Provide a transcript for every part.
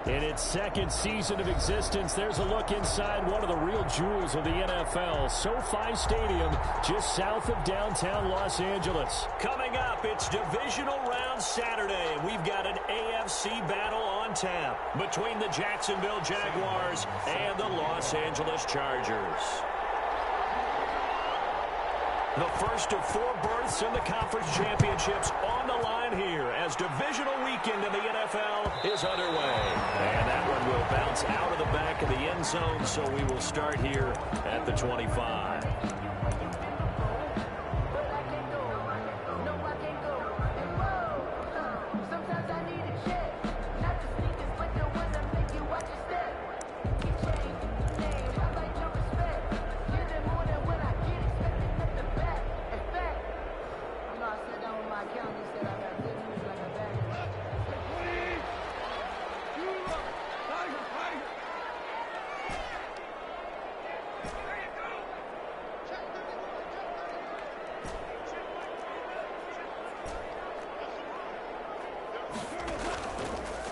In its second season of existence, there's a look inside one of the real jewels of the NFL, SoFi Stadium, just south of downtown Los Angeles. Coming up, it's Divisional Round Saturday, and we've got an AFC battle on tap between the Jacksonville Jaguars and the Los Angeles Chargers. The first of 4 berths in the conference championships on the line here as divisional weekend in the NFL is underway. And that one will bounce out of the back of the end zone, so we will start here at the 25.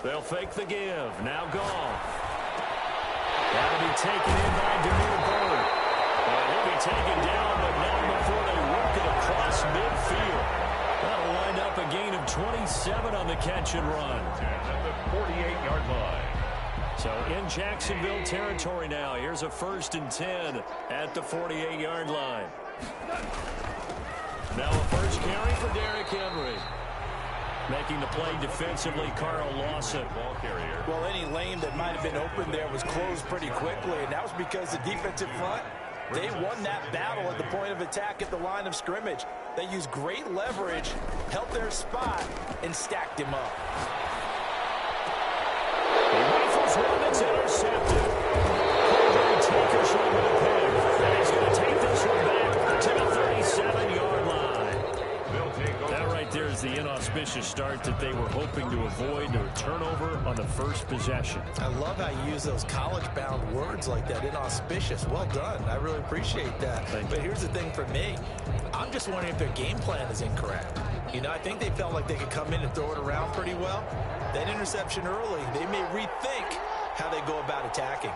They'll fake the give. Now Goff. That'll be taken in by Damiere Byrd. And he'll be taken down, but not before they work it across midfield. That'll wind up a gain of 27 on the catch and run. At the 48-yard line. So in Jacksonville territory now. Here's a 1st and 10 at the 48-yard line. Now a first carry for Derrick Henry. Making the play defensively, Carl Lawson. Ball carrier. Well, any lane that might have been open there was closed pretty quickly, and that was because the defensive front, they won that battle at the point of attack at the line of scrimmage. They used great leverage, held their spot, and stacked him up. He rifles one that's intercepted. Cordray Tankersley with a pick. And he's going to take this one back to the 37-yard line. That right there is the inauspicious start that they were hoping to avoid, a turnover on the first possession. I love how you use those college-bound words like that, inauspicious. Well done. I really appreciate that. But here's the thing for me. I'm just wondering if their game plan is incorrect. You know, I think they felt like they could come in and throw it around pretty well. That interception early, they may rethink how they go about attacking.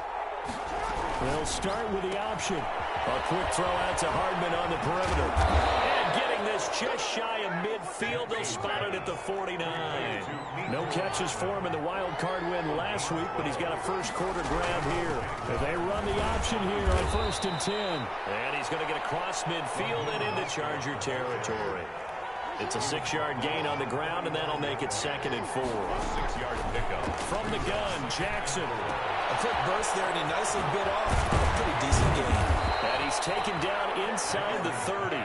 They'll start with the option. A quick throw out to Hardman on the perimeter. And getting this just shy of midfield. They'll spot it at the 49. No catches for him in the wild card win last week, but he's got a first quarter grab here. They run the option here on 1st and 10. And he's going to get across midfield and into Charger territory. It's a 6-yard gain on the ground, and that'll make it 2nd and 4. 6-yard pickup. From the gun, Jackson. A quick burst there, and he nicely bit off. Pretty decent game. And he's taken down inside the 30.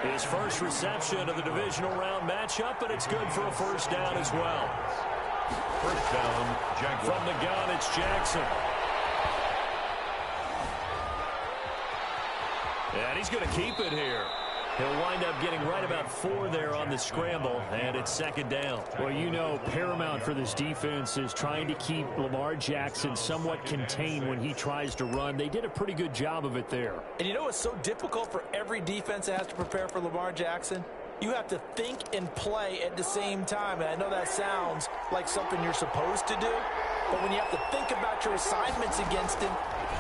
His first reception of the divisional round matchup, and it's good for a first down as well. First down, Jaguars. From the gun, it's Jackson. And he's going to keep it here. He'll wind up getting right about 4 there on the scramble, and it's 2nd down. Well, you know, paramount for this defense is trying to keep Lamar Jackson somewhat contained when he tries to run. They did a pretty good job of it there. And you know what's so difficult for every defense that has to prepare for Lamar Jackson? You have to think and play at the same time. And I know that sounds like something you're supposed to do, but when you have to think about your assignments against him,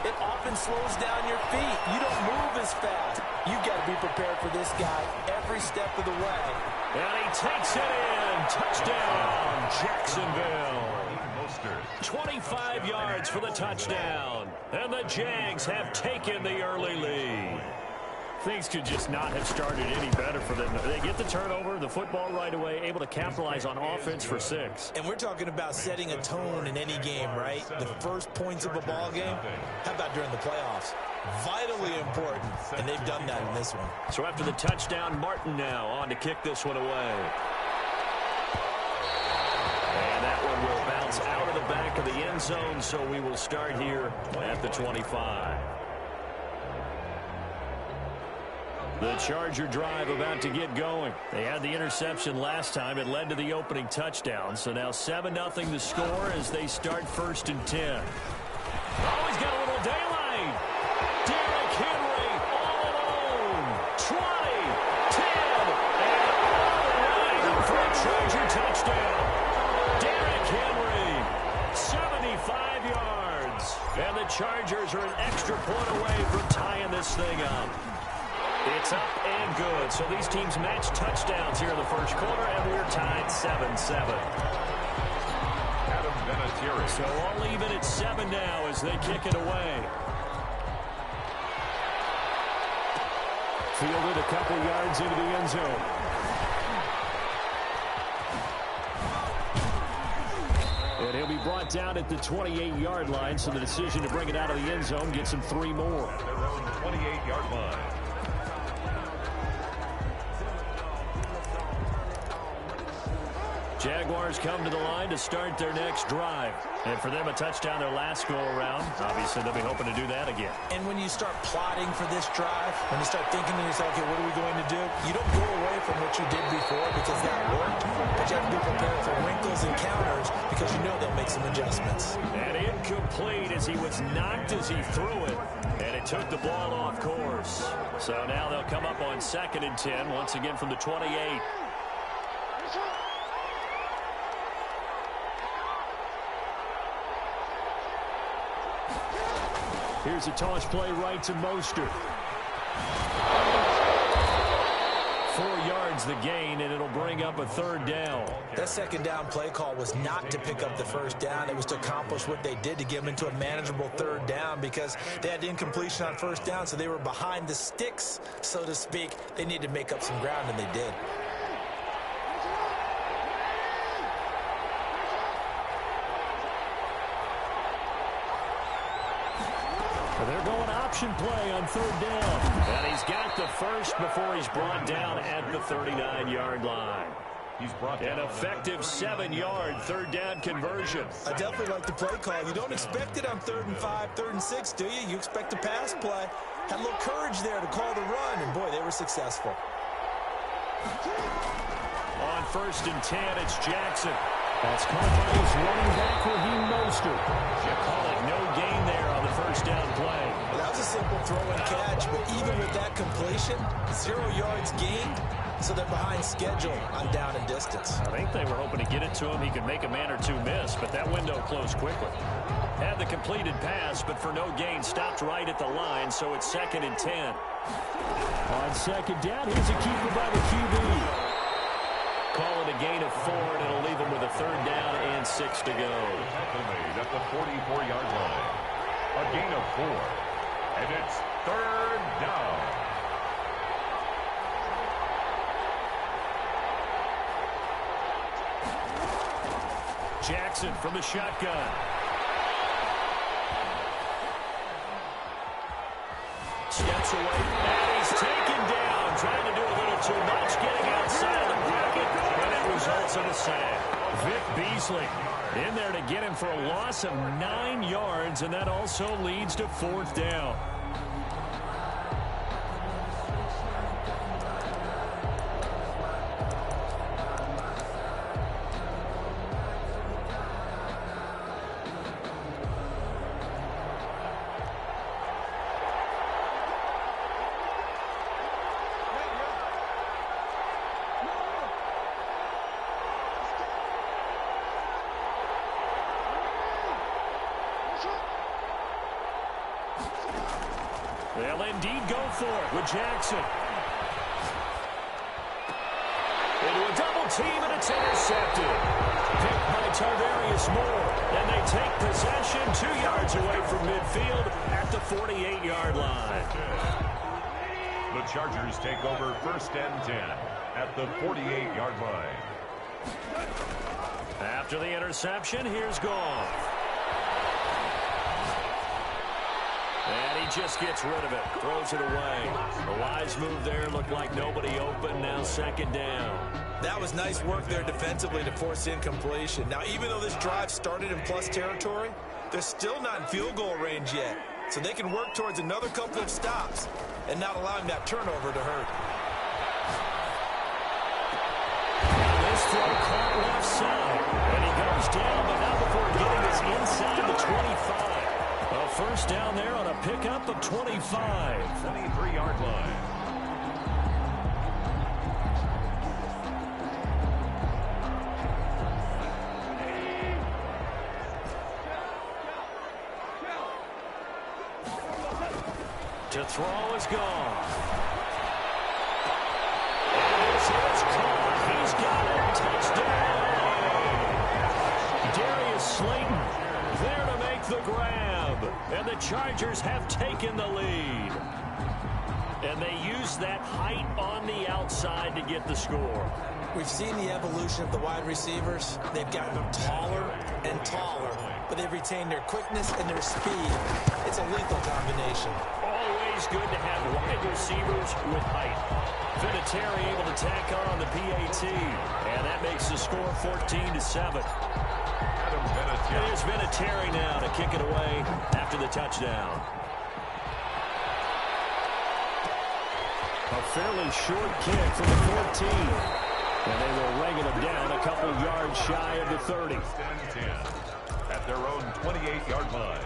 it often slows down your feet. You don't move as fast. You've got to be prepared for this guy every step of the way. And he takes it in. Touchdown, Jacksonville. 25 yards for the touchdown. And the Jags have taken the early lead. Things could just not have started any better for them. They get the turnover, the football right away, able to capitalize on offense for 6. And we're talking about setting a tone in any game, right? The first points of a ball game. How about during the playoffs? Vitally important, and they've done that in this one. So after the touchdown, Martin now on to kick this one away. And that one will bounce out of the back of the end zone, so we will start here at the 25. The Charger drive about to get going. They had the interception last time. It led to the opening touchdown. So now 7-0 the score as they start 1st and 10. Oh, he's got a little daylight. Derrick Henry all alone. 20, 10, and all the way for a Charger touchdown. Derrick Henry, 75 Chargers are an extra point away from tying this thing up. It's up and good. So these teams match touchdowns here in the first quarter, and we're tied 7-7. Adam Vinatieri. So all even at 7 now as they kick it away. Fielded a couple yards into the end zone. And he'll be brought down at the 28-yard line, so the decision to bring it out of the end zone gets him 3 more. At their own 28-yard line. Jaguars come to the line to start their next drive. And for them, a touchdown their last go-around. Obviously, they'll be hoping to do that again. And when you start plotting for this drive, when you start thinking to yourself, okay, what are we going to do? You don't go away from what you did before because that worked, but you have to be prepared for wrinkles and counters because you know they'll make some adjustments. And incomplete as he was knocked as he threw it. And it took the ball off course. So now they'll come up on 2nd and 10, once again from the 28. Here's a toss play right to Mostert. 4 yards the gain, and it'll bring up a 3rd down. That 2nd down play call was not to pick up the 1st down. It was to accomplish what they did to get them into a manageable 3rd down because they had incompletion on 1st down, so they were behind the sticks, so to speak. They needed to make up some ground, and they did. They're going option play on 3rd down. And he's got the first before he's brought down at the 39-yard line. He's brought down. An effective 7-yard 3rd down conversion. I definitely like the play call. You don't expect it on 3rd and 5, 3rd and 6, do you? You expect a pass play. Had a little courage there to call the run, and boy, they were successful. On 1st and 10, it's Jackson. That's caught by his running back, Raheem Mostert. Call it no gain there on the 1st down play. Well, that was a simple throw and catch, but even with that completion, 0 yards gained, so they're behind schedule on down and distance. I think they were hoping to get it to him. He could make a man or two miss, but that window closed quickly. Had the completed pass, but for no gain, stopped right at the line, so it's 2nd and 10. On 2nd down, here's a keeper by the QB. Call it a gain of 4, and it'll leave him with a 3rd down and 6 to go. Tackle made at the 44-yard line. A gain of 4. And it's 3rd down. Jackson from the shotgun. Steps away, and he's taken down. Trying to do a little too much, getting outside of the bracket, and it results in a sack. Vic Beasley in there to get him for a loss of 9 yards, and that also leads to 4th down. They'll indeed go for it with Jackson. Into a double team, and it's intercepted. Picked by Tarvarius Moore. And they take possession 2 yards away from midfield at the 48-yard line. The Chargers take over 1st and 10 at the 48-yard line. After the interception, here's Goff. And he just gets rid of it, throws it away. A wise move there, looked like nobody open, now 2nd down. That was nice work there defensively to force incompletion. Now, even though this drive started in plus territory, they're still not in field goal range yet. So they can work towards another couple of stops and not allowing that turnover to hurt. This throw caught left side, and he goes down, but not before getting us inside the 25. A 1st down there on a pickup of 25. 23-yard line. The throw is gone. And this is caught. He's got it. Touchdown. Darius Slayton there to make the grab. And the Chargers have taken the lead. And they use that height on the outside to get the score. We've seen the evolution of the wide receivers. They've gotten taller and taller, but they've retained their quickness and their speed. It's a lethal combination. Always good to have wide receivers with height. Vinatieri able to tack on the PAT, and that makes the score 14-7. There's Vinatieri now to kick it away after the touchdown. A fairly short kick from the 14. And they will wrangle him down a couple yards shy of the 30. At their own 28-yard line.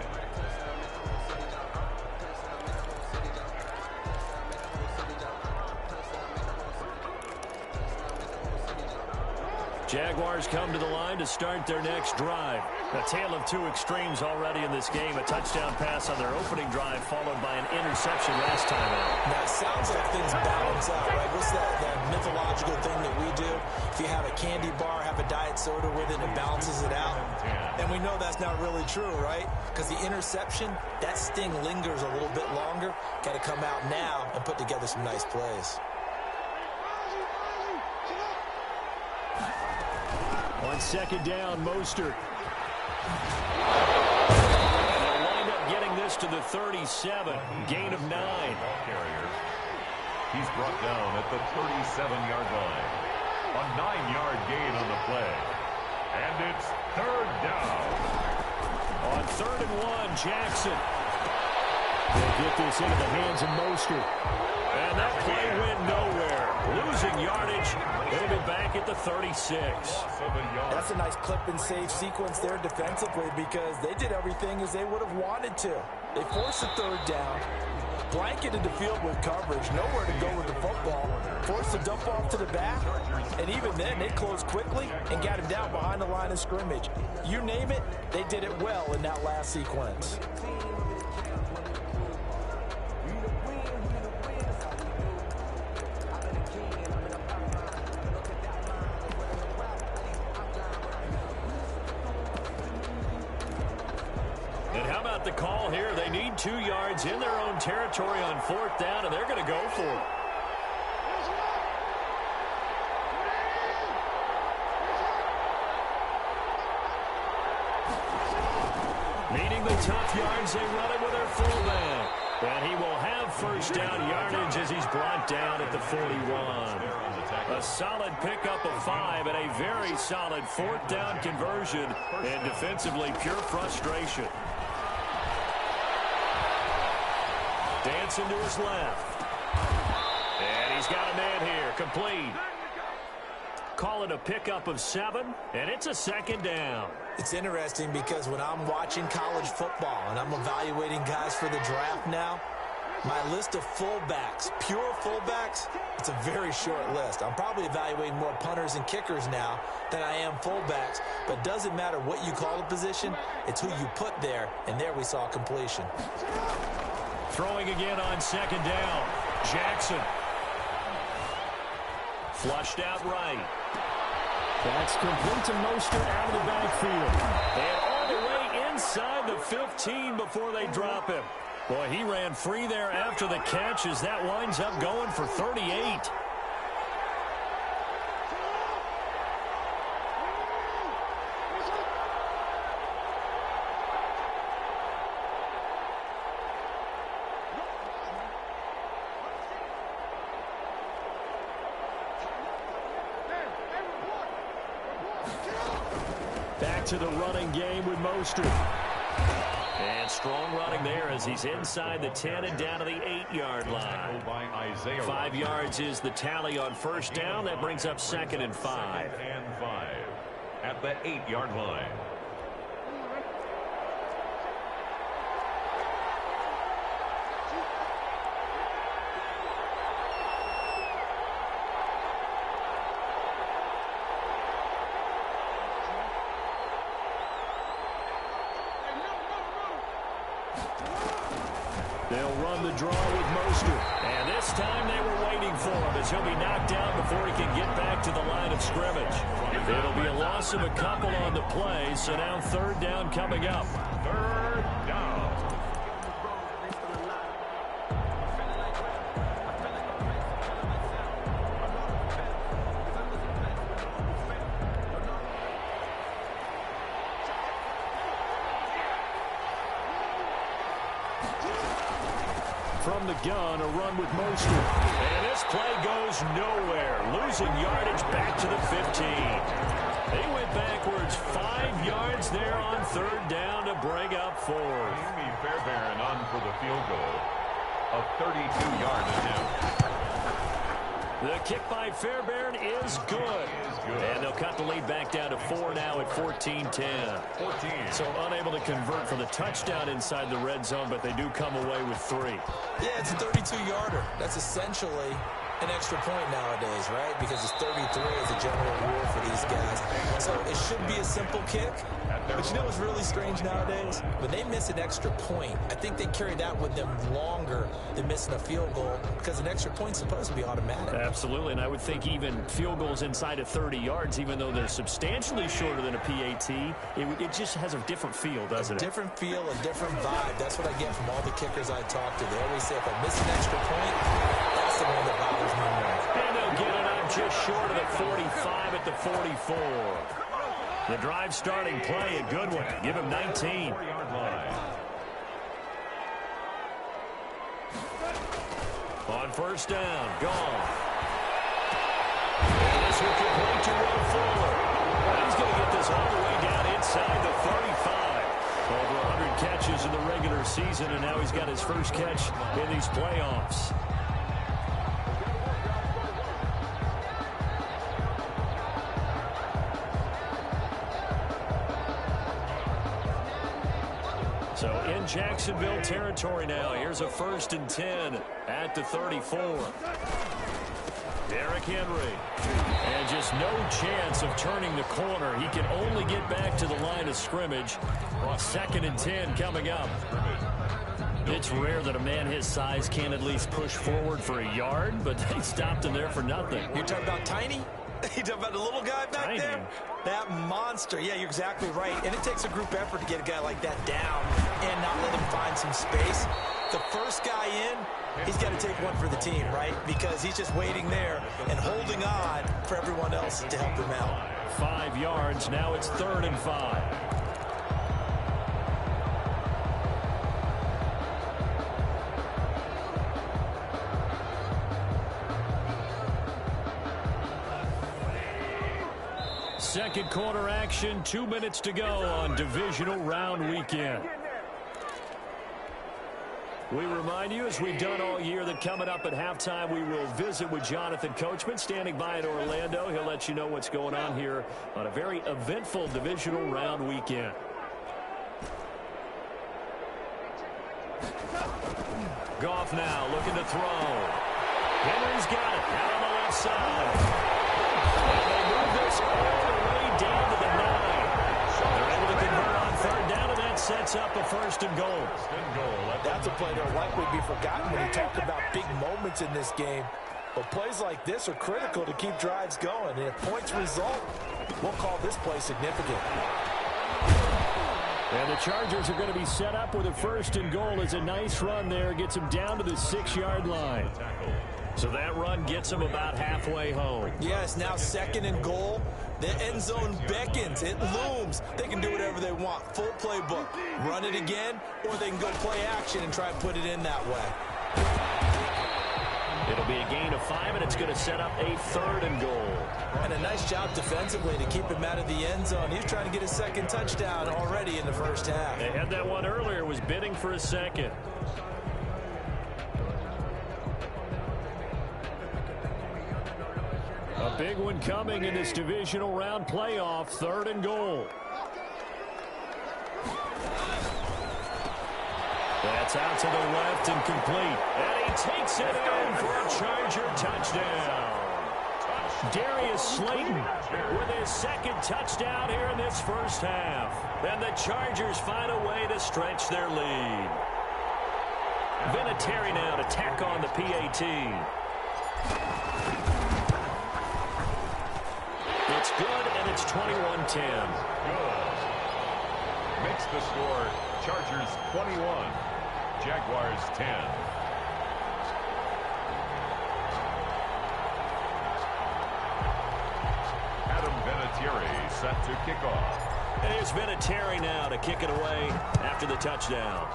Jaguars come to the line to start their next drive. A tale of two extremes already in this game. A touchdown pass on their opening drive, followed by an interception last time out. Now, it sounds like things balance out, right? What's that mythological thing that we do? If you have a candy bar, have a diet soda with it, it balances it out. And we know that's not really true, right? Because the interception, that sting lingers a little bit longer. Got to come out now and put together some nice plays. On second down, Mostert. They'll wind up getting this to the 37. Gain of 9. He's brought down at the 37-yard line. A 9-yard gain on the play. And it's third down. On 3rd and 1, Jackson. They'll get this into the hands of Mostert. And that play went nowhere. Losing yardage. They'll be back at the 36. That's a nice clip and save sequence there defensively because they did everything as they would have wanted to. They forced a third down, blanketed the field with coverage, nowhere to go with the football, forced to dump off to the back, and even then they closed quickly and got him down behind the line of scrimmage. You name it, they did it well in that last sequence. The call here, they need 2 yards in their own territory on 4th down, and they're going to go for it. Needing the tough yards, they run it with their fullback. And he will have first down yardage as he's brought down at the 41. A solid pickup of 5 and a very solid 4th down conversion, and defensively pure frustration. Dancing to his left. And he's got a man here. Complete. Call it a pickup of 7, and it's a 2nd down. It's interesting because when I'm watching college football and I'm evaluating guys for the draft now, my list of fullbacks, pure fullbacks, it's a very short list. I'm probably evaluating more punters and kickers now than I am fullbacks. But it doesn't matter what you call the position, it's who you put there, and there we saw completion. Throwing again on 2nd down. Jackson. Flushed out right. That's complete to Mostert out of the backfield. And all the way inside the 15 before they drop him. Boy, he ran free there after the catch as that winds up going for 38. Back to the running game with Mostert. And strong running there as he's inside the 10 and down to the 8-yard line. 5 yards is the tally on first down. That brings up 2nd and 5. At the 8-yard line. They'll run the draw with Mostert. And this time they were waiting for him as he'll be knocked down before he can get back to the line of scrimmage. It'll be a loss of a couple on the play, so now third down coming up. Third down. From the gun, a run with Mostert. And this play goes nowhere, losing yardage back to the 15. They went backwards 5 yards there on third down to bring up fourth. Amy Fairbairn on for the field goal. A 32-yard attempt. The kick by Fairbairn is good. And they'll cut the lead back down to 4 now at 14-10. 14. So unable to convert for the touchdown inside the red zone, but they do come away with 3. Yeah, it's a 32-yarder. That's essentially an extra point nowadays, right? Because it's 33 as a general rule for these guys. So it should be a simple kick. But you know what's really strange nowadays? When they miss an extra point, I think they carry that with them longer than missing a field goal because an extra point's supposed to be automatic. Absolutely, and I would think even field goals inside of 30 yards, even though they're substantially shorter than a PAT, it just has a different feel, doesn't it? A different feel, a different vibe. That's what I get from all the kickers I talk to. They always say if I miss an extra point, that's the one that bothers me more. And they'll get it up just short of the 45 at the 44. The drive starting play, a good one. Give him 19. On first down, gone. And this will complete to Will Fuller. He's going to get this all the way down inside the 35. Over 100 catches in the regular season, and now he's got his first catch in these playoffs. So in Jacksonville territory now. Here's a 1st and 10 at the 34. Derrick Henry. And just no chance of turning the corner. He can only get back to the line of scrimmage. 2nd and 10 coming up. It's rare that a man his size can at least push forward for a yard, but they stopped him there for nothing. You're talking about tiny? You talking about the little guy back there? That monster. Yeah, you're exactly right. And it takes a group effort to get a guy like that down and not let him find some space. The first guy in, he's got to take one for the team, right? Because he's just waiting there and holding on for everyone else to help him out. 5 yards. Now it's 3rd and 5. Second quarter action, 2 minutes to go on divisional round weekend. We remind you, as we've done all year, that coming up at halftime, we will visit with Jonathan Coachman, standing by in Orlando. He'll let you know what's going on here on a very eventful divisional round weekend. Goff now looking to throw. Henry's got it out on the left side. And they move this all the way down to the 9. They're able to convert on 3rd down, and that sets up a 1st and goal. That's a play that'll likely be forgotten when you talk about big moments in this game. But plays like this are critical to keep drives going. And if points result, we'll call this play significant. And the Chargers are going to be set up with a 1st and goal. It's a nice run there. Gets them down to the 6-yard line. So that run gets them about halfway home. Yes, now 2nd and goal. The end zone beckons. It looms. They can do whatever they want. Full playbook. Run it again, or they can go play action and try and put it in that way. It'll be a gain of 5, and it's going to set up a 3rd and goal. And a nice job defensively to keep him out of the end zone. He's trying to get his 2nd touchdown already in the first half. They had that one earlier, was bidding for a 2nd. A big one coming in this divisional round playoff. 3rd and goal. That's out to the left and complete. And he takes it in for a Charger touchdown. Darius Slayton with his 2nd touchdown here in this first half. And the Chargers find a way to stretch their lead. Vinatieri now to tack on the PAT. It's good, and it's 21-10. Good. Makes the score Chargers 21, Jaguars 10. Adam Vinatieri set to kick off. And here's Vinatieri now to kick it away after the touchdown.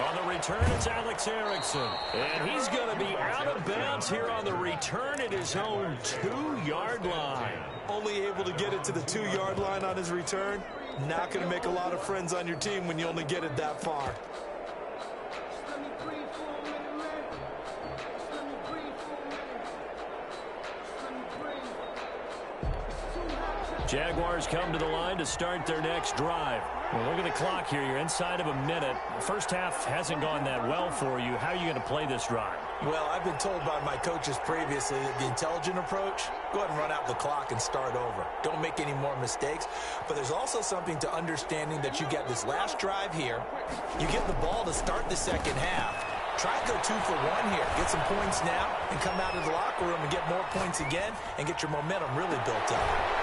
On the return, it's Alex Erickson. And he's going to be out of bounds here on the return at his own 2-yard line. Only able to get it to the 2-yard line on his return. Not going to make a lot of friends on your team when you only get it that far. Jaguars come to the line to start their next drive. Well, look at the clock here. You're inside of a minute. The first half hasn't gone that well for you. How are you going to play this drive? Well, I've been told by my coaches previously that the intelligent approach, go ahead and run out the clock and start over. Don't make any more mistakes. But there's also something to understanding that you get this last drive here. You get the ball to start the second half. Try to go 2 for 1 here. Get some points now and come out of the locker room and get more points again and get your momentum really built up.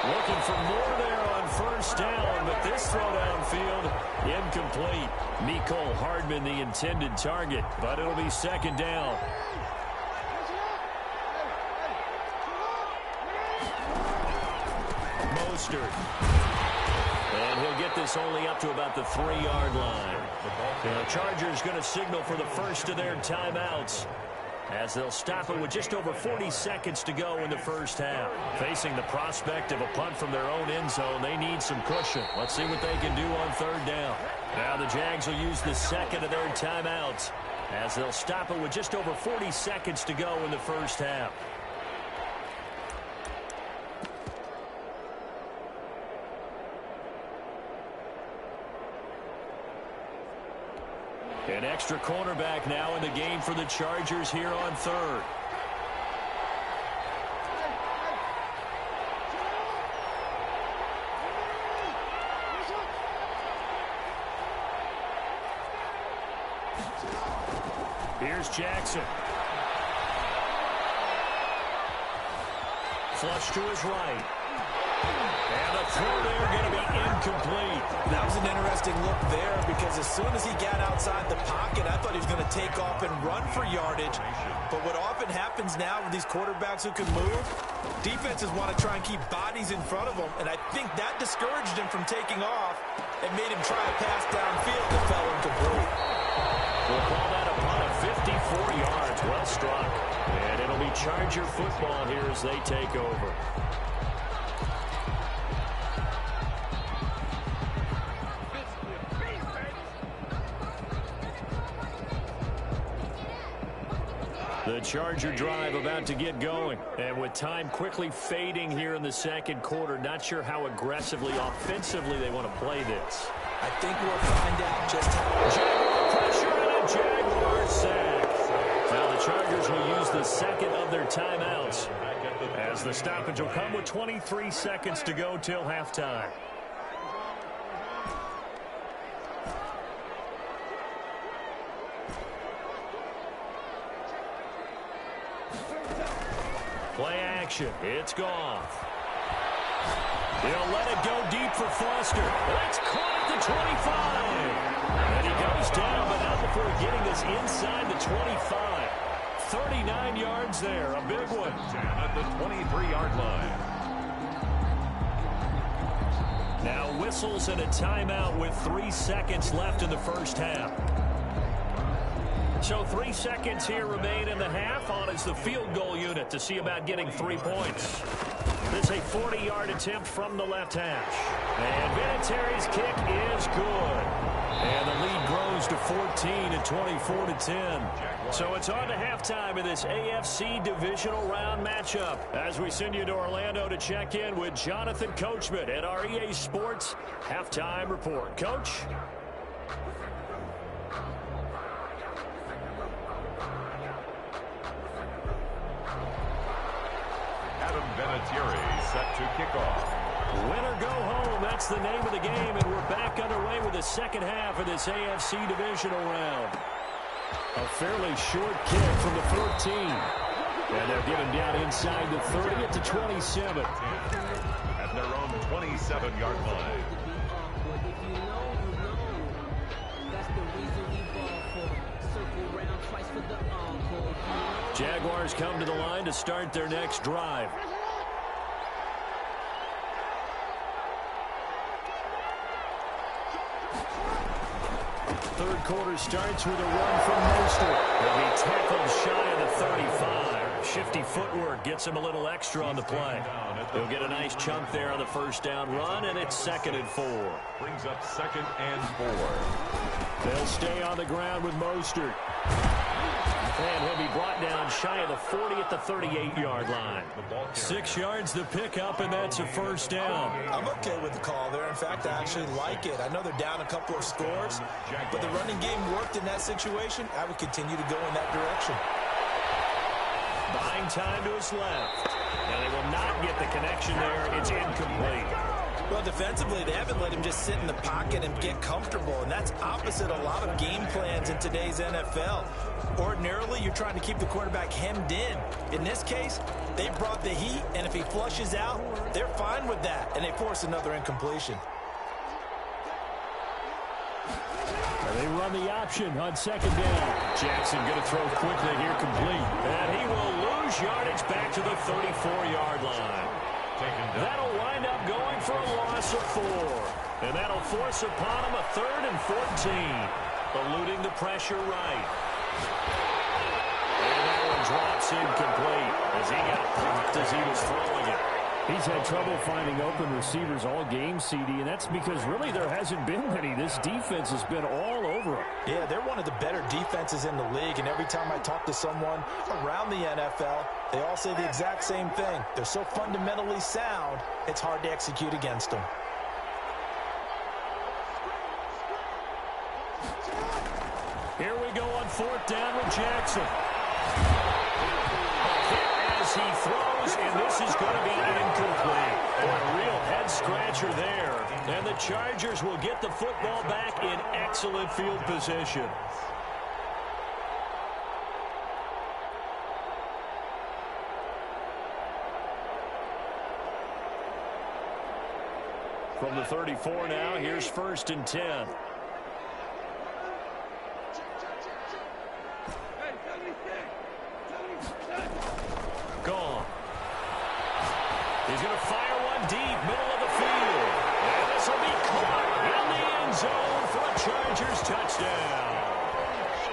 Looking for more there on first down, but this throw downfield incomplete. Mecole Hardman the intended target, but it'll be second down. Mostert. And he'll get this only up to about the 3-yard line. The Chargers going to signal for the first of their timeouts, as they'll stop it with just over 40 seconds to go in the first half. Facing the prospect of a punt from their own end zone, they need some cushion. Let's see what they can do on third down. Now the Jags will use the second of their timeouts, as they'll stop it with just over 40 seconds to go in the first half. An extra cornerback now in the game for the Chargers here on third. Here's Jackson. Flush to his right. And the throw there going to be incomplete. That was an interesting look there, because as soon as he got outside the pocket, I thought he was going to take off and run for yardage. But what often happens now with these quarterbacks who can move, defenses want to try and keep bodies in front of them, and I think that discouraged him from taking off and made him try a pass downfield that fell incomplete. We'll call that a punt of 54 yards. Well struck. And it'll be Charger football here as they take over. The Charger drive about to get going. And with time quickly fading here in the second quarter, not sure how aggressively, offensively they want to play this. I think we'll find out just how. Jaguar pressure and a Jaguar sack. Now the Chargers will use the second of their timeouts, as the stoppage will come with 23 seconds to go till halftime. Play action. It's Goff. He'll let it go deep for Foster. That's caught at the 25. And he goes down, but not before getting this inside the 25. 39 yards there. A big one. At the 23-yard line. Now whistles and a timeout with 3 seconds left in the first half. So 3 seconds here remain in the half. On is the field goal unit to see about getting 3 points. This is a 40-yard attempt from the left hash. And Vinatieri's kick is good. And the lead grows to 14 at 24-10. So it's on to halftime in this AFC divisional round matchup, as we send you to Orlando to check in with Jonathan Coachman at our EA Sports Halftime Report. Coach? Adam Vinatieri set to kick off. Win or go home, that's the name of the game, and we're back underway with the second half of this AFC divisional round. A fairly short kick from the 14. And they're given down inside the 30 at the 27. At their own 27-yard line. Jaguars come to the line to start their next drive. Third quarter starts with a run from Mostert. He'll be tackled shy of the 35. Shifty footwork gets him a little extra on the play. He'll get a nice chunk there on the first down run, and it's 2nd and 4. Brings up 2nd and 4. They'll stay on the ground with Mostert. And he'll be brought down shy of the 40 at the 38-yard line. 6 yards the pickup, and that's a first down. I'm okay with the call there. In fact, I actually like it. I know they're down a couple of scores, but the running game worked in that situation. I would continue to go in that direction. Buying time to his left. And they will not get the connection there. It's incomplete. Well, defensively, they haven't let him just sit in the pocket and get comfortable, and that's opposite a lot of game plans in today's NFL. Ordinarily, you're trying to keep the quarterback hemmed in. In this case, they brought the heat, and if he flushes out, they're fine with that, and they force another incompletion. They run the option on 2nd down. Jackson going to throw quickly here, complete. And he will lose yardage back to the 34-yard line. That'll wind up going for a loss of 4. And that'll force upon him a 3rd and 14. Eluding the pressure right. And that one drops incomplete as he got popped as he was throwing it. He's had trouble finding open receivers all game, CD, and that's because really there hasn't been many. This defense has been all over him. Yeah, they're one of the better defenses in the league, and every time I talk to someone around the NFL, they all say the exact same thing. They're so fundamentally sound, it's hard to execute against them. Here we go on 4th down with Jackson. As he throws, and this is going to be incomplete. A real head-scratcher there. And the Chargers will get the football back in excellent field position. From the 34 now, here's 1st and 10. Gone. He's going to fire one deep, middle of the field. And this will be caught in the end zone for a Chargers touchdown.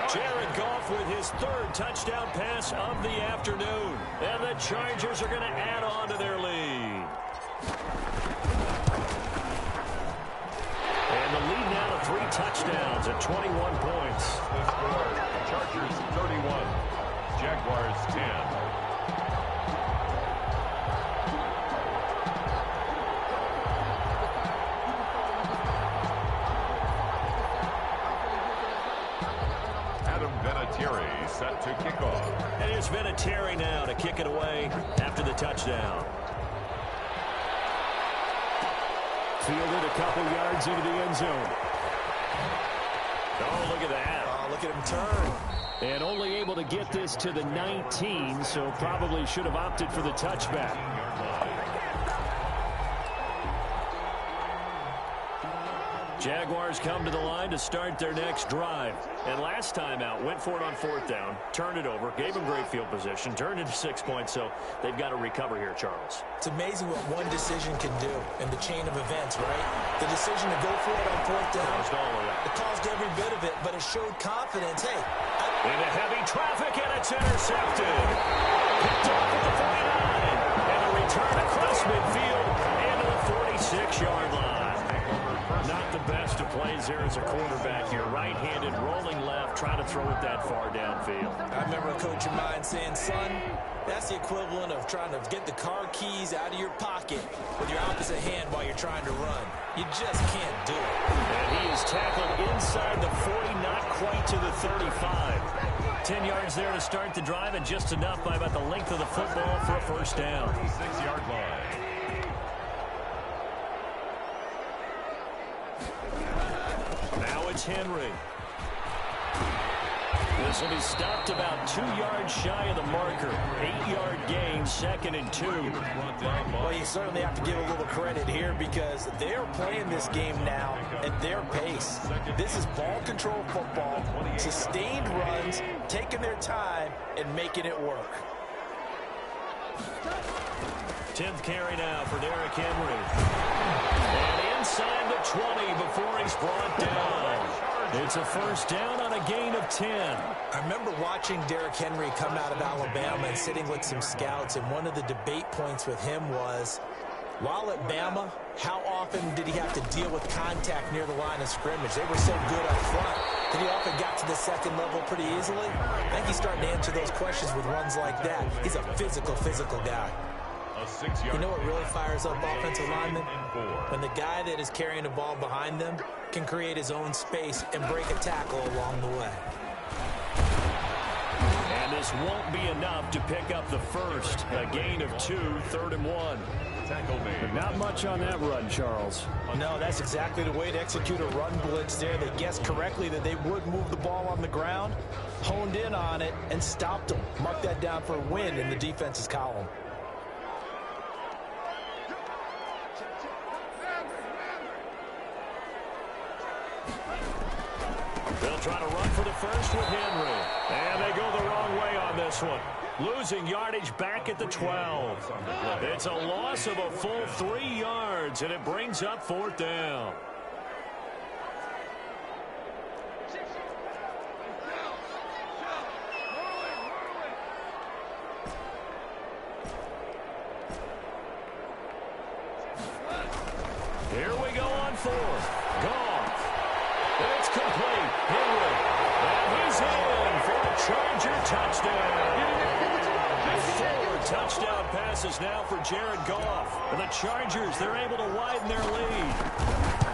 Jared Goff with his 3rd touchdown pass of the afternoon. And the Chargers are going to add on to their lead. And the lead now to 3 touchdowns at 21 points. The score, Chargers 31, Jaguars 10. Set to kick off. And here's Vinatieri now to kick it away after the touchdown. Fielded a couple yards into the end zone. Oh, look at that. Oh, look at him turn. And only able to get this to the 19, so probably should have opted for the touchback. Jaguars come to the line to start their next drive. And last time out, went for it on 4th down, turned it over, gave them great field position, turned into 6 points, so they've got to recover here, Charles. It's amazing what one decision can do in the chain of events, right? The decision to go for it on 4th down, it caused every bit of it, but it showed confidence. Hey, into heavy traffic, and it's intercepted. Picked off at the 49, and a return across midfield into the 46-yard line. Not the best of plays there as a quarterback here. Right-handed, rolling left, trying to throw it that far downfield. I remember a coach of mine saying, son, that's the equivalent of trying to get the car keys out of your pocket with your opposite hand while you're trying to run. You just can't do it. And he is tackled inside the 40, not quite to the 35. 10 yards there to start the drive, and just enough by about the length of the football for a first down. 36-yard line. Here's Henry. This will be stopped about 2 yards shy of the marker. 8-yard gain, 2nd and 2. Well, you certainly have to give a little credit here because they're playing this game now at their pace. This is ball control football, sustained runs, taking their time, and making it work. 10th carry now for Derrick Henry. And inside the 20 before he's brought down. It's a first down on a gain of 10. I remember watching Derrick Henry come out of Alabama and sitting with some scouts, and one of the debate points with him was, while at Bama, how often did he have to deal with contact near the line of scrimmage? They were so good up front that he often got to the second level pretty easily. I think he's starting to answer those questions with runs like that. He's a physical guy. You know what really fires up offensive linemen? When the guy that is carrying the ball behind them can create his own space and break a tackle along the way. And this won't be enough to pick up the first. A gain of 2, 3rd and 1. But not much on that run, Charles. No, that's exactly the way to execute a run blitz there. They guessed correctly that they would move the ball on the ground, honed in on it, and stopped them. Mark that down for a win in the defense's column. They'll try to run for the first with Henry. And they go the wrong way on this one. Losing yardage back at the 12. It's a loss of a full 3 yards, and it brings up 4th down. Here we go on 4th. Gone. It's complete. Henry. And he's in for a Charger touchdown. 4 touchdown passes now for Jared Goff. And the Chargers, they're able to widen their lead.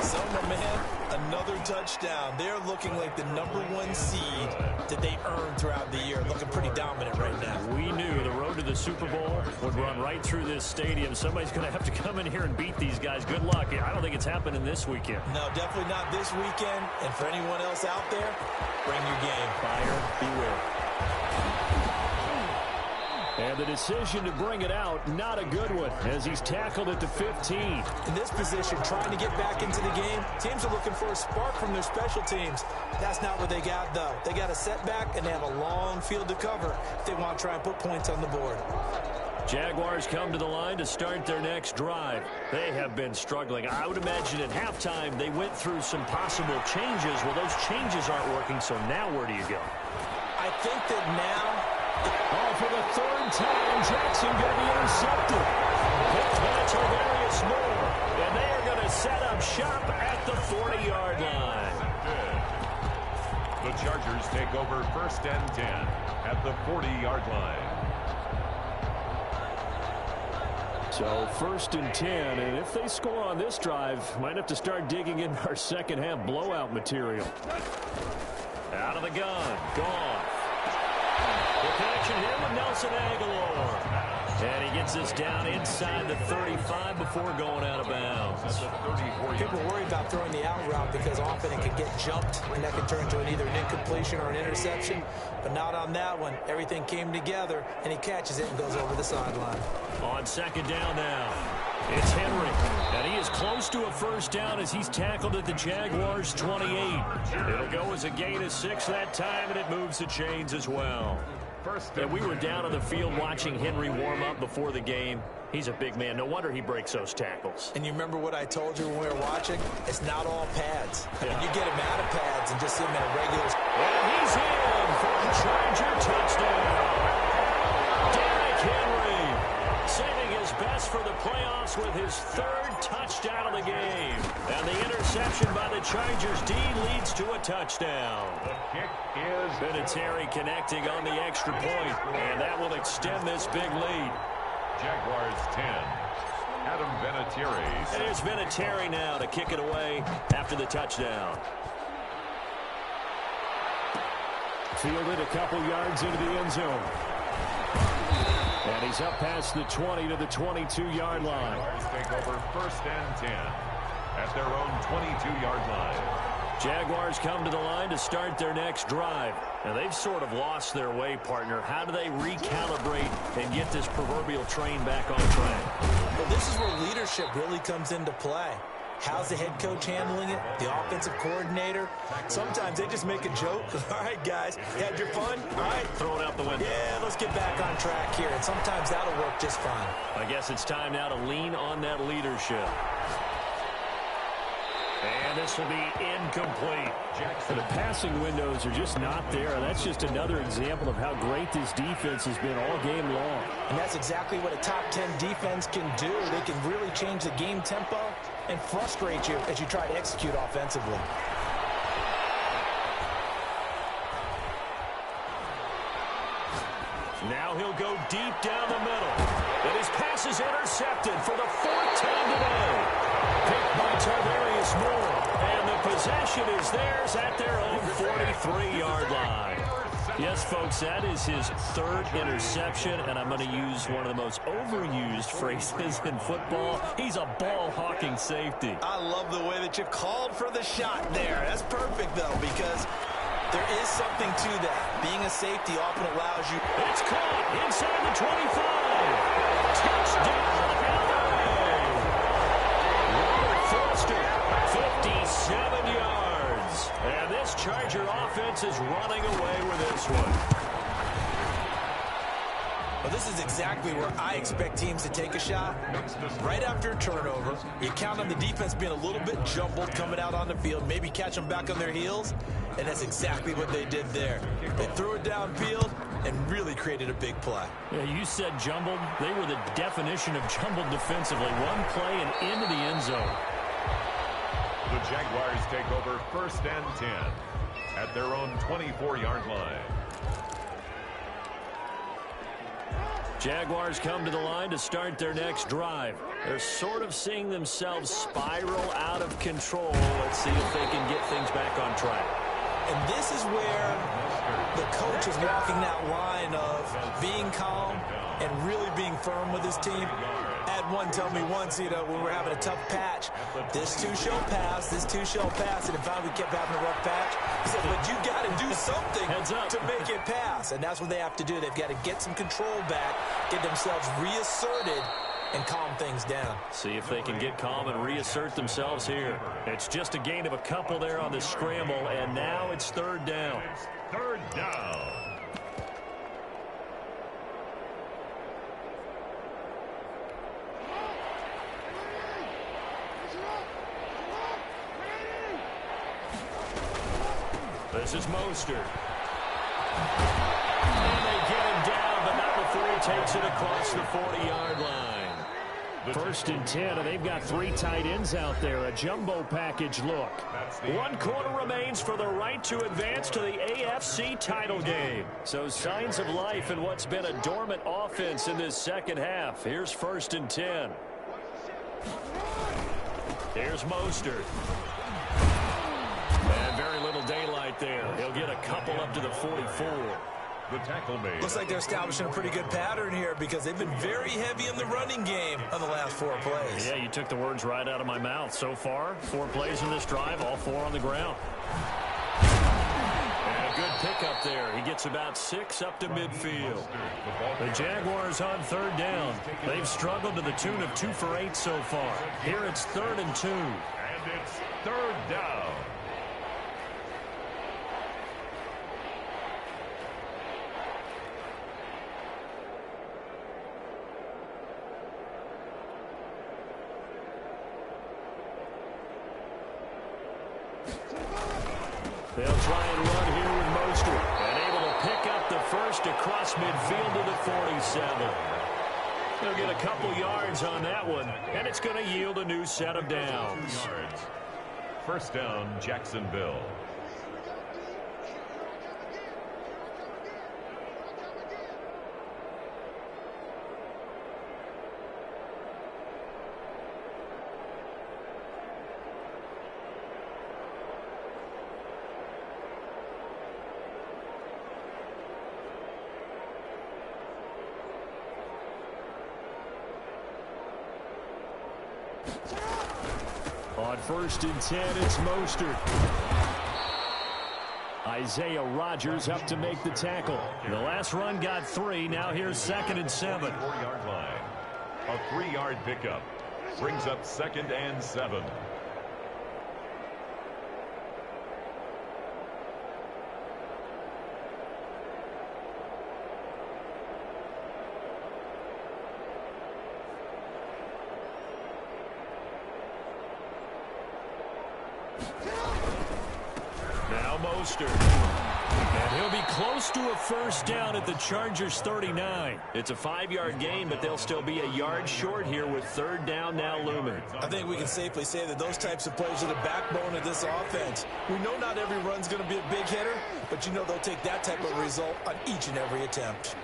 So, my man, another touchdown. They're looking like the #1 seed that they earned throughout the year. Looking pretty dominant right now. We knew the road to the Super Bowl would run right through this stadium. Somebody's going to have to come in here and beat these guys. Good luck. I don't think it's happening this weekend. No, definitely not this weekend. And for anyone else out there, bring your game. Buyer beware. And the decision to bring it out, not a good one, as he's tackled at the 15. In this position, trying to get back into the game, teams are looking for a spark from their special teams. That's not what they got, though. They got a setback, and they have a long field to cover if they want to try and put points on the board. Jaguars come to the line to start their next drive. They have been struggling. I would imagine at halftime they went through some possible changes. Well, those changes aren't working, so now where do you go? I think that now... Oh, for the 3rd time, Jackson going to be intercepted. Picked by Tarvarius Moore, and they are going to set up shop at the 40-yard line. The Chargers take over 1st and 10 at the 40-yard line. So 1st and 10, and if they score on this drive, might have to start digging in our second half blowout material. Out of the gun, gone. The connection here with Nelson Aguilar. And he gets us down inside the 35 before going out of bounds. People worry about throwing the out route because often it can get jumped, and that can turn into either an incompletion or an interception. But not on that one. Everything came together, and he catches it and goes over the sideline. On 2nd down now, it's Henry. And he is close to a first down as he's tackled at the Jaguars' 28. It'll go as a gain of 6 that time, and it moves the chains as well. And we were down on the field watching Henry warm up before the game. He's a big man. No wonder he breaks those tackles. And you remember what I told you when we were watching? It's not all pads. I mean, you get him out of pads and just see him in a regular... And he's in for a Charger touchdown. Derrick Henry saving his best for the playoffs with his 3rd touchdown of the game. And the interception by the Chargers D leads to a touchdown. The kick is Vinatieri connecting on the extra point, and that will extend this big lead. Jaguars 10. Adam Vinatieri. And it's Vinatieri now to kick it away after the touchdown. Fielded a couple yards into the end zone. And he's up past the 20 to the 22-yard line. Jaguars take over 1st and 10 at their own 22-yard line. Jaguars come to the line to start their next drive. Now, they've sort of lost their way, partner. How do they recalibrate and get this proverbial train back on track? Well, this is where leadership really comes into play. How's the head coach handling it? The offensive coordinator? Sometimes they just make a joke. All right, guys, had your fun? All right. Throw it out the window. Yeah, let's get back on track here. And sometimes that'll work just fine. I guess it's time now to lean on that leadership. And this will be incomplete. The passing windows are just not there. That's just another example of how great this defense has been all game long. And that's exactly what a top 10 defense can do. They can really change the game tempo and frustrate you as you try to execute offensively. Now he'll go deep down the middle. And his pass is intercepted for the fourth time today. Picked by Tarvarius Moore. And the possession is theirs at their own 43-yard line. Yes, folks, that is his third interception, and I'm going to use one of the most overused phrases in football. He's a ball-hawking safety. I love the way that you called for the shot there. That's perfect, though, because there is something to that. Being a safety often allows you. It's caught inside the 25. Touchdown, LA. Robert Foster, 57 yards. And this Charger offense is running away with this one. Well, this is exactly where I expect teams to take a shot. Right after a turnover, you count on the defense being a little bit jumbled coming out on the field, maybe catch them back on their heels, and that's exactly what they did there. They threw it downfield and really created a big play. Yeah, you said jumbled. They were the definition of jumbled defensively. One play and into the end zone. The Jaguars take over 1st and 10 at their own 24-yard line. Jaguars come to the line to start their next drive. They're sort of seeing themselves spiral out of control. Let's see if they can get things back on track. And this is where the coach is walking that line of being calm and really being firm with his team. I had one tell me once, when we're having a tough patch, this too shall pass, this too shall pass, and if we kept having a rough patch, he said, but you got to do something to make it pass, and that's what they have to do. They've got to get some control back, get themselves reasserted, and calm things down. See if they can get calm and reassert themselves here. It's just a gain of a couple there on the scramble, and now it's 3rd down. It's 3rd down. This is Mostert. And they get him down, but not before he takes it across the 40-yard line. 1st and 10, and they've got 3 tight ends out there. A jumbo package look. 1 quarter remains for the right to advance to the AFC title game. So signs of life in what's been a dormant offense in this second half. Here's 1st and 10. Here's Mostert. And very little daylight there. He'll get a couple up to the 44. The tackle made. Looks like they're establishing a pretty good pattern here because they've been very heavy in the running game on the last 4 plays. Yeah, you took the words right out of my mouth. So far, 4 plays in this drive, all 4 on the ground. And a good pickup there. He gets about 6 up to midfield. The Jaguars on 3rd down. They've struggled to the tune of 2 for 8 so far. Here it's 3rd and 2. And it's 3rd down. They'll try and run here with Mostert. And able to pick up the first across midfield to the 47. They'll get a couple yards on that one, and it's going to yield a new set of downs. 2 yards. 1st down, Jacksonville. On 1st and 10, it's Mostert. Isaiah Rodgers up to make the tackle. The last run got 3. Now here's 2nd and 7. 4-yard line. A 3-yard pickup brings up 2nd and 7. Now Mostert. And he'll be close to a first down at the Chargers 39. It's a 5-yard gain, but they'll still be a yard short here with 3rd down now looming. I think we can safely say that those types of plays are the backbone of this offense. We know not every run's going to be a big hitter, but you know they'll take that type of result on each and every attempt.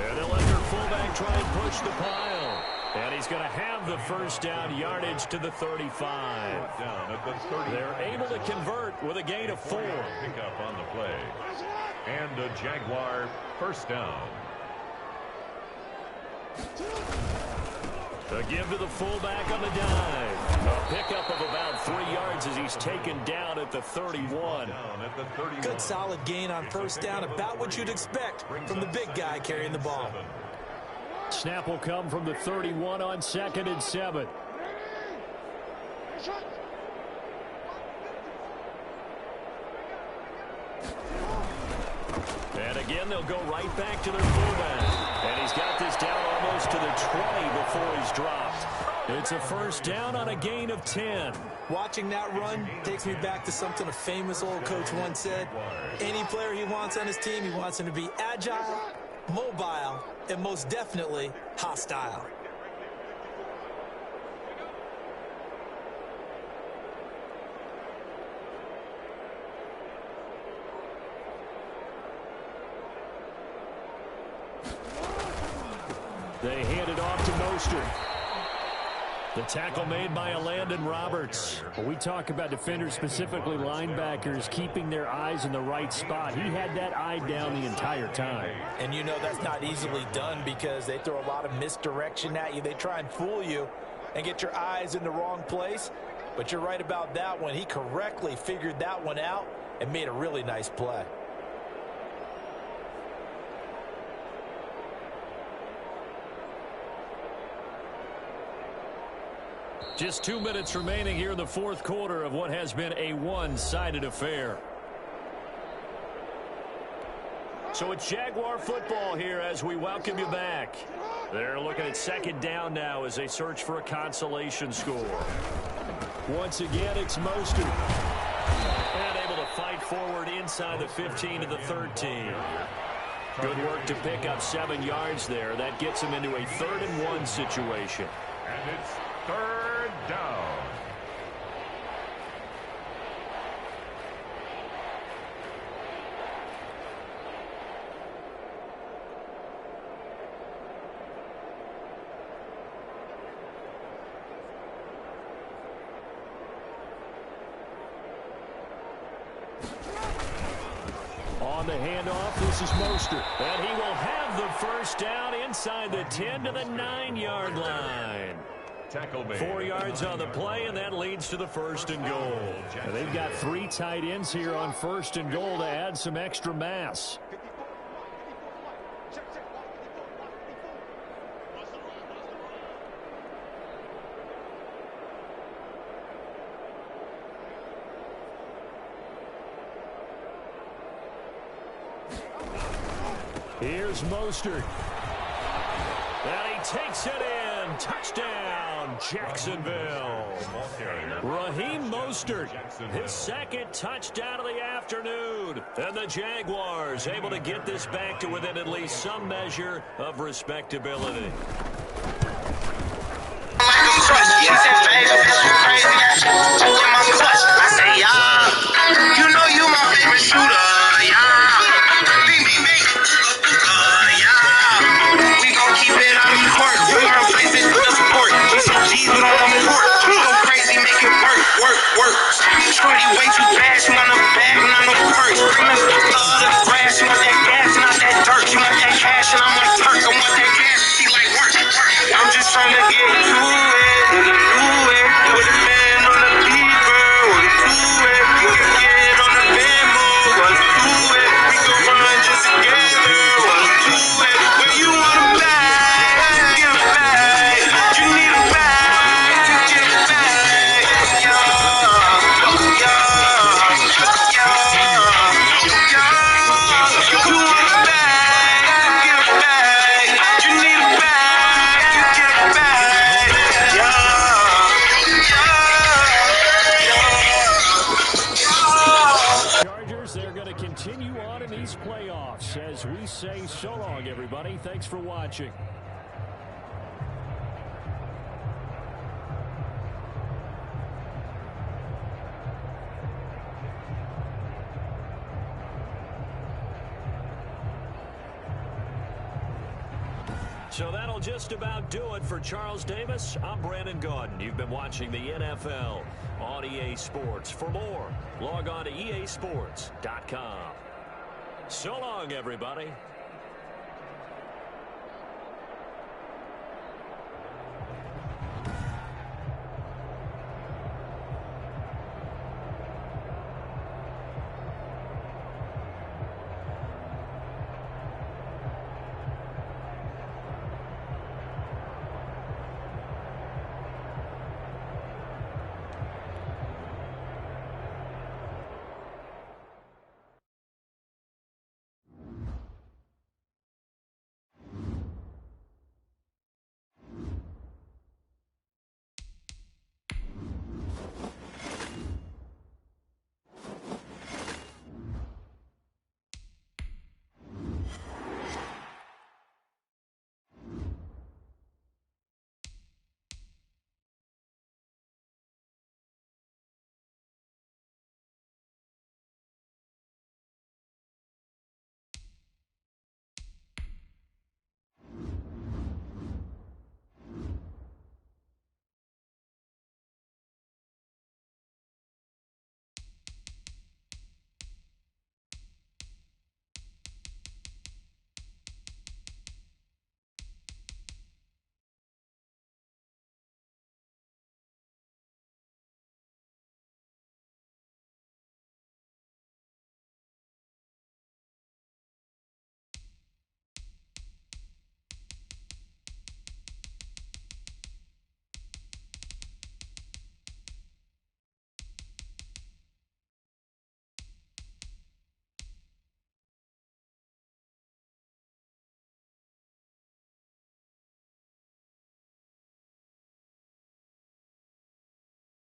And they'll let their fullback try and push the pile. And he's going to have the first down yardage to the 35. Down at the 30. They're able to convert with a gain of 4. Pickup on the play. And a Jaguar first down. A give to the fullback on the dive. A pickup of about 3 yards as he's taken down at the 31. Down at the 31. Good solid gain on first down, about what you'd expect from the big guy carrying the ball. Snap will come from the 31 on 2nd and 7. And again, they'll go right back to their fullback. And he's got this down almost to the 20 before he's dropped. It's a first down on a gain of 10. Watching that run takes me back to something a famous old coach once said. Any player he wants on his team, he wants him to be agile, mobile, and most definitely hostile. They hand it off to Mostert. The tackle made by Landon Roberts. When we talk about defenders, specifically linebackers, keeping their eyes in the right spot, he had that eye down the entire time. And you know that's not easily done because they throw a lot of misdirection at you. They try and fool you and get your eyes in the wrong place. But you're right about that one. He correctly figured that one out and made a really nice play. Just 2 minutes remaining here in the fourth quarter of what has been a one-sided affair. So it's Jaguar football here as we welcome you back. They're looking at 2nd down now as they search for a consolation score. Once again, it's Mostert. And able to fight forward inside the 15 to the 13. Good work to pick up 7 yards there. That gets him into a 3rd and 1 situation. And it's 3rd down. On the handoff, this is Mostert. And he will have the first down inside the 10 to the 9-yard line. Tackle made. 4 yards on the play, and that leads to the 1st and goal. And they've got 3 tight ends here on 1st and goal to add some extra mass. Here's Mostert. And he takes it in. Touchdown, Jacksonville. Raheem Mostert, his 2nd touchdown of the afternoon. And the Jaguars able to get this back to within at least some measure of respectability. You know you my favorite shooter, we gon' keep it on the court. We gon' replace it with the support. Some G's we don't want report. We go crazy, make it work. Shorty way too fast, you want a bag, not no purse. Bring the other grass, you want that gas, not that dirt. You want that cash, and I'm like Turk. I want that cash, she like work. I'm just trying to get to it, with a new it. playoffs as we say so long, everybody. Thanks for watching. So that'll just about do it for Charles Davis. I'm Brandon Gaudin. You've been watching the NFL on EA Sports. For more, log on to easports.com. So long, everybody.